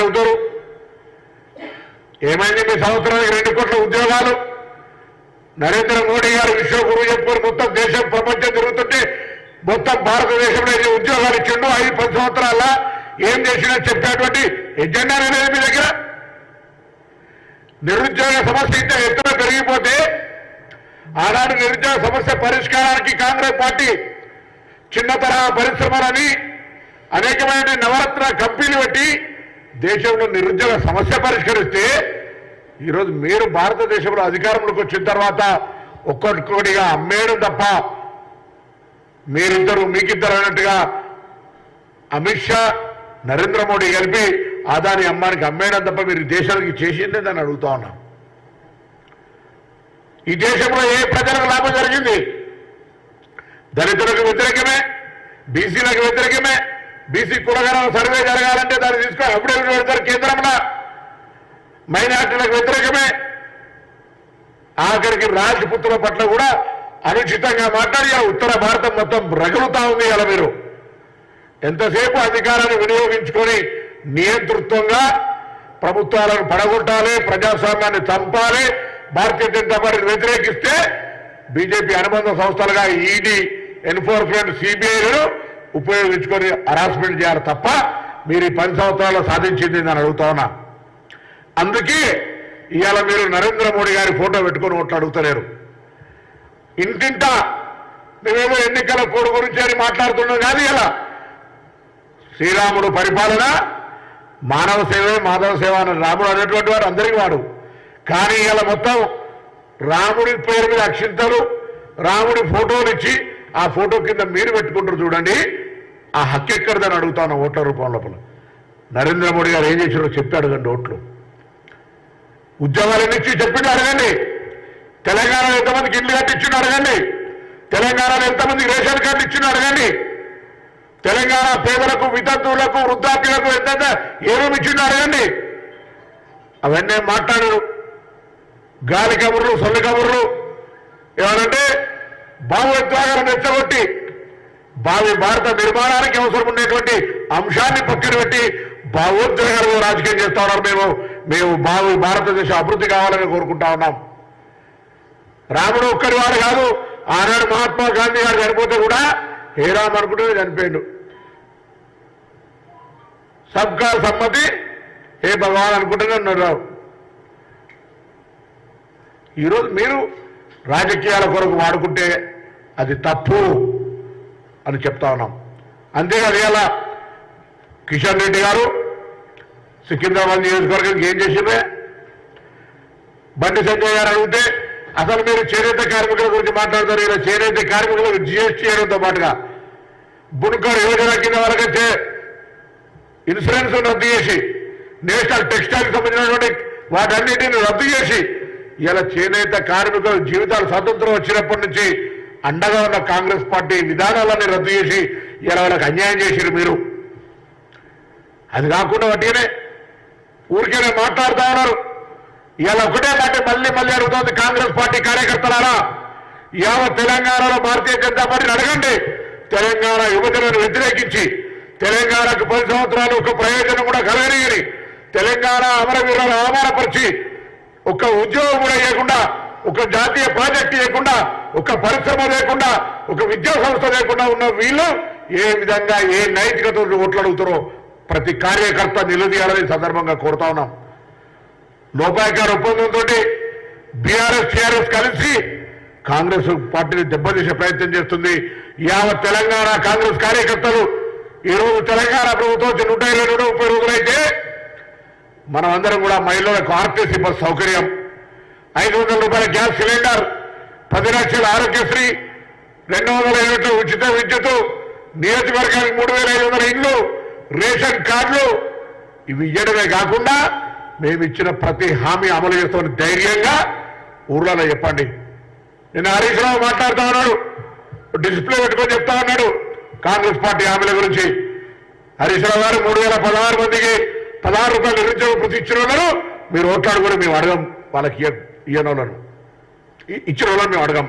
అడుగుతారు, ఏమైంది మీ సంవత్సరానికి 2 కోట్ల ఉద్యోగాలు? నరేంద్ర మోడీ గారు విశ్వగురువు చెప్పుకొని మొత్తం దేశం ప్రపంచం తిరుగుతుంటే మొత్తం భారతదేశంలో ఎన్ని ఉద్యోగాలు ఇచ్చిండు 5-10 సంవత్సరాల ఏం చేసినా చెప్పేటువంటి ఎజెండా అనేది మీ దగ్గర? నిరుద్యోగ సమస్య ఇంత ఎత్తున పెరిగిపోతే ఆనాడు నిరుద్యోగ సమస్య పరిష్కారానికి కాంగ్రెస్ పార్టీ చిన్న తరహా పరిశ్రమలని అనేకమైన నవరత్న కంపెనీలు పెట్టి దేశంలో నిరుద్యోగ సమస్య పరిష్కరిస్తే ఈరోజు మీరు భారతదేశంలో అధికారంలోకి వచ్చిన తర్వాత ఒక్కొక్కటిగా అమ్మేయడం తప్ప మీరిద్దరు మీకిద్దరు అన్నట్టుగా అమిత్ షా నరేంద్ర మోడీ కలిపి అదాని అమ్మానికి అమ్మేయడం తప్ప మీరు దేశానికి చేసిందే దాన్ని అడుగుతా ఉన్నాం. ఈ దేశంలో ఏ ప్రజలకు లాభం జరిగింది? దళితులకు వ్యతిరేకమే, బీసీలకు వ్యతిరేకమే. బీసీ కులగణన సర్వే జరగాలంటే దాన్ని తీసుకొని అఫిడవిట్ పెడతారు కేంద్రంలో. మైనార్టీలకు వ్యతిరేకమే. ఆఖరికి రాజపుత్రుల పట్ల కూడా అనుచితంగా మాట్లాడి ఉత్తర భారతం మొత్తం రగులుతా ఉంది. అలా మీరు ఎంతసేపు అధికారాన్ని వినియోగించుకొని నియంతృత్వంగా ప్రభుత్వాలను పడగొట్టాలి, ప్రజాస్వామ్యాన్ని చంపాలి, భారతీయ జనతా పార్టీని వ్యతిరేకిస్తే బీజేపీ అనుబంధ సంస్థలుగా ఈడీ, ఎన్ఫోర్స్మెంట్, సిబిఐలను ఉపయోగించుకొని హరాస్మెంట్ చేయాలి తప్ప మీరు ఈ 10 సంవత్సరాల్లో సాధించింది అని అడుగుతా ఉన్నా. అందుకే ఇవాళ మీరు నరేంద్ర మోడీ గారి ఫోటో పెట్టుకొని ఓట్లు అడుగుతలేరు. ఇంటింటా మేమేమో ఎన్నికల కోడ్ గురించి అని మాట్లాడుతున్నాం కాదు. ఇలా శ్రీరాముడు పరిపాలన మానవ సేవే మాధవ సేవ అని రాముడు అనేటువంటి వాడు అందరికీ వాడు. కానీ ఇలా మొత్తం రాముడి పేరు మీద అక్షింతలు, రాముడి ఫోటోలు ఇచ్చి ఆ ఫోటో కింద మీరు పెట్టుకుంటారు చూడండి. ఆ హక్కు ఎక్కడిదని అడుగుతాను ఓట్ల రూపం లోపల. నరేంద్ర మోడీ గారు ఏం చేశారో చెప్పి అడగండి. ఓట్లు ఉద్యోగాలు ఎన్ని ఇచ్చి చెప్పిండి అడగండి. తెలంగాణలో ఎంతమందికి ఇల్లు కట్టించిండు అడగండి. తెలంగాణలో ఎంతమందికి రేషన్ కార్డు ఇచ్చిండు అడగండి. తెలంగాణ పేదలకు, వితంతువులకు, వృద్ధాప్యులకు ఎంత ఏమేమి ఇచ్చిండు అడగండి. అవన్నీ మాట్లాడరు. గాలి కబుర్లు, సొల్లి కబుర్లు. ఏమనంటే భావోద్వేగాలను రెచ్చగొట్టి భావి భారత నిర్మాణానికి అవసరం ఉండేటువంటి అంశాన్ని పక్కన పెట్టి భావోద్వేగాలు రాజకీయం చేస్తా ఉన్నారు. మేము భారతదేశ అభివృద్ధి కావాలని కోరుకుంటా ఉన్నాం. రాముడు ఒక్కరి వాడు కాదు. ఆనాడు మహాత్మా గాంధీ గారు చనిపోతే కూడా ఏ రామ్ అనుకుంటే చనిపోయాడు. సబ్కా సమ్మతి ఏ భగవాన్ అనుకుంటూనే ఉన్నారు. ఈరోజు మీరు రాజకీయాల కొరకు వాడుకుంటే అది తప్పు అని చెప్తా ఉన్నాం. అంతేకాదు ఇవాళ కిషన్ రెడ్డి గారు సికింద్రాబాద్ నియోజకవర్గానికి ఏం చేసిందే? బండి సంజయ్ గారు అడిగితే అసలు మీరు చేనేత కార్మికుల గురించి మాట్లాడతారు. ఇలా చేనేత కార్మికులకు జిఎస్టీ చేయడంతో పాటుగా బుణకర్ యోజన కింద వాళ్ళకి ఇన్సూరెన్స్ రద్దు చేసి, నేషనల్ టెక్స్టైల్ సంబంధించినటువంటి వాటన్నిటిని రద్దు చేసి ఇలా చేనేత కార్మికుల జీవితాలు స్వాతంత్రం వచ్చినప్పటి నుంచి అండగా ఉన్న కాంగ్రెస్ పార్టీ విధానాలన్నీ రద్దు చేసి ఇలా వాళ్ళకి అన్యాయం చేసిరు మీరు. అది కాకుండా వాటినే ఊరికేనే మాట్లాడుతూ ఉన్నారు. ఇవాళ ఒకటే మాట మళ్ళీ మళ్ళీ అడుగుతోంది కాంగ్రెస్ పార్టీ కార్యకర్తలారా, యావత్ తెలంగాణలో భారతీయ జనతా పార్టీని అడగండి. తెలంగాణ యువజనను వ్యతిరేకించి తెలంగాణకు 10 సంవత్సరాలు ఒక ప్రయోజనం కూడా కలగని తెలంగాణ అమరవీరులను అవమానపరిచి ఒక ఉద్యోగం కూడా ఇవ్వకుండా, ఒక జాతీయ ప్రాజెక్టు లేకుండా, ఒక పరిశ్రమ లేకుండా, ఒక విద్యా సంస్థ లేకుండా ఉన్న వీళ్ళు ఏ విధంగా ఏ నైతికత ఓట్లు అడుగుతారో ప్రతి కార్యకర్త నిలదీయాలని సందర్భంగా కోరుతా ఉన్నాం. లోపాయకార ఒప్పందంతో బీఆర్ఎస్ టీఆర్ఎస్ కలిసి కాంగ్రెస్ పార్టీని దెబ్బతీసే ప్రయత్నం చేస్తుంది. యావత్ తెలంగాణ కాంగ్రెస్ కార్యకర్తలు ఈరోజు తెలంగాణ ప్రభుత్వం 120-130 రోజులైతే మనం అందరం కూడా మహిళలకు ఆర్టీసీ బస్ సౌకర్యం, 500 రూపాయల గ్యాస్ సిలిండర్, 10 లక్షల ఆరోగ్యశ్రీ, 200 యూనిట్ల ఉచిత విద్యుత్, నియోజకవర్గానికి 3500 ఇండ్లు, రేషన్ కార్డులు ఇవి ఇవ్వడమే కాకుండా మేము ఇచ్చిన ప్రతి హామీ అమలు చేస్తామని ధైర్యంగా ఊర్లలో చెప్పండి. నిన్న హరీష్ రావు మాట్లాడుతూ ఉన్నాడు, డిస్ప్లే పెట్టుకొని చెప్తా ఉన్నాడు కాంగ్రెస్ పార్టీ హామీల గురించి. హరీష్ రావు గారు 3016 మందికి 16 రూపాయలు నిరుద్యోగ వృత్తి ఇచ్చిన వాళ్ళను మీరు ఓట్లాడు కూడా మేము అడగం. వాళ్ళకి ఇయ్యని వాళ్ళను ఇచ్చిన వాళ్ళని మేము అడగం.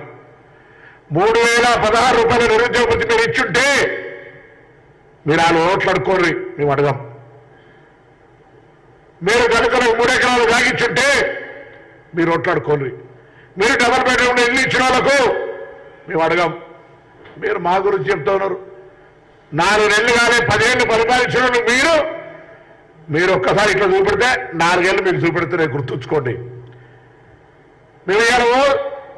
3016 రూపాయల నిరుద్యోగ వృత్తి మీరు ఇచ్చుంటే మీరు వాళ్ళు ఓట్లు అడుక్కోండి, మేము అడగం. మీరు కనుకలకు 3 ఎకరాలు తాగిచ్చుంటే మీరు ఒట్లాడుకోండి. మీరు డబల్ బెడ్రూమ్ ఇల్లు ఇచ్చిన వాళ్ళకు మేము అడగాం. మీరు మా గురించి చెప్తా ఉన్నారు. 4 నెలలు కానీ 10 ఏళ్ళు పరిపాలించిన మీరు ఒక్కసారి ఇట్లా చూపెడితే 4 ఏళ్ళు మీకు చూపెడితే గుర్తుంచుకోండి. మేము